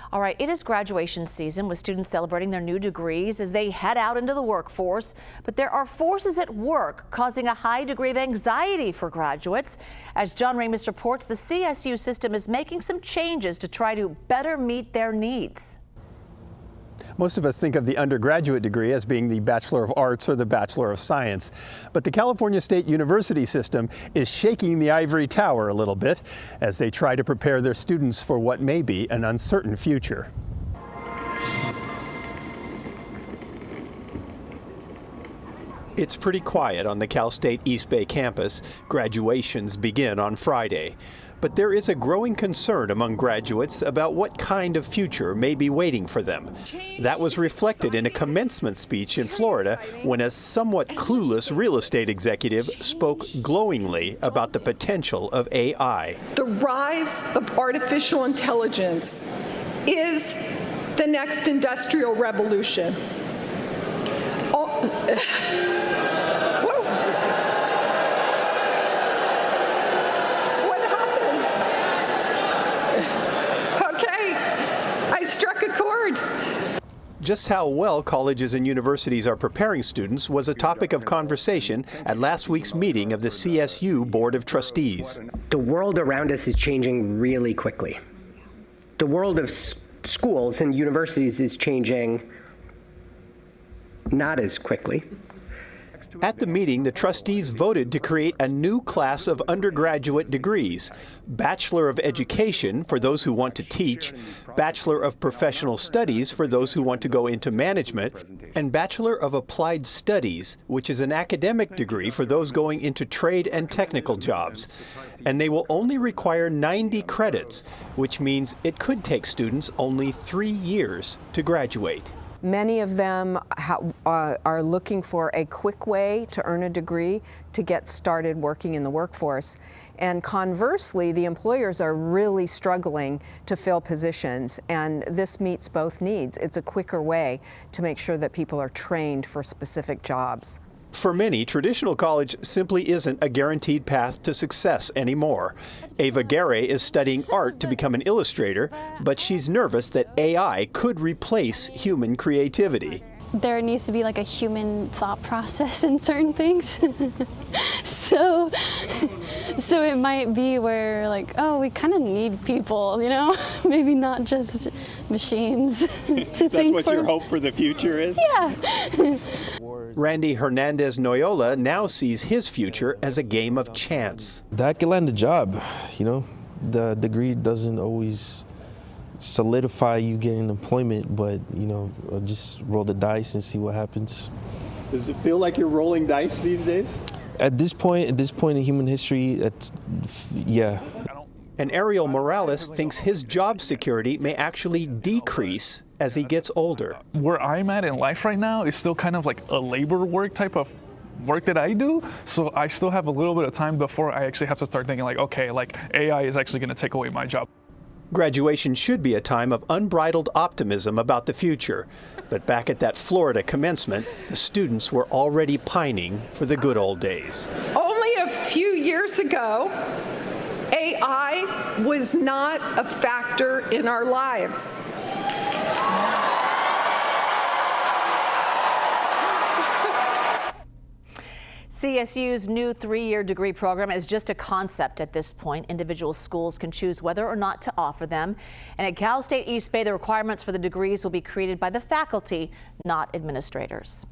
All right, it is graduation season with students celebrating their new degrees as they head out into the workforce. But there are forces at work causing a high degree of anxiety for graduates. As John Ramos reports, the CSU system is making some changes to try to better meet their needs. Most of us think of the undergraduate degree as being the Bachelor of Arts or the Bachelor of Science. But the California State University system is shaking the ivory tower a little bit as they try to prepare their students for what may be an uncertain future. It's pretty quiet on the Cal State East Bay campus. Graduations begin on Friday. But there is a growing concern among graduates about what kind of future may be waiting for them. That was reflected in a commencement speech in Florida when a somewhat clueless real estate executive spoke glowingly about the potential of AI. The rise of artificial intelligence is the next industrial revolution. Just how well colleges and universities are preparing students was a topic of conversation at last week's meeting of the CSU Board of Trustees. The world around us is changing really quickly. The world of schools and universities is changing not as quickly. At the meeting, the trustees voted to create a new class of undergraduate degrees: Bachelor of Education for those who want to teach, Bachelor of Professional Studies for those who want to go into management, and Bachelor of Applied Studies, which is an academic degree for those going into trade and technical jobs. And they will only require 90 credits, which means it could take students only 3 years to graduate. Many of them are looking for a quick way to earn a degree to get started working in the workforce. And conversely, the employers are really struggling to fill positions, and this meets both needs. It's a quicker way to make sure that people are trained for specific jobs. For many, traditional college simply isn't a guaranteed path to success anymore. Ava Garay is studying art to become an illustrator, but she's nervous that AI could replace human creativity. There needs to be like a human thought process in certain things. So it might be where like, oh, we kind of need people, you know, maybe not just machines to think. That's what your hope for the future is? Yeah. Randy Hernandez Noyola now sees his future as a game of chance. That can land a job, you know. The degree doesn't always solidify you getting employment, but, you know, just roll the dice and see what happens. Does it feel like you're rolling dice these days? At this point in human history, yeah. And Ariel Morales thinks his job security may actually decrease as he gets older. Where I'm at in life right now is still kind of like a labor work type of work that I do. So I still have a little bit of time before I actually have to start thinking like, okay, like AI is actually going to take away my job. Graduation should be a time of unbridled optimism about the future. But back at that Florida commencement, the students were already pining for the good old days. Only a few years ago, AI was not a factor in our lives. CSU's new 3-year degree program is just a concept at this point. Individual schools can choose whether or not to offer them. And at Cal State East Bay, the requirements for the degrees will be created by the faculty, not administrators.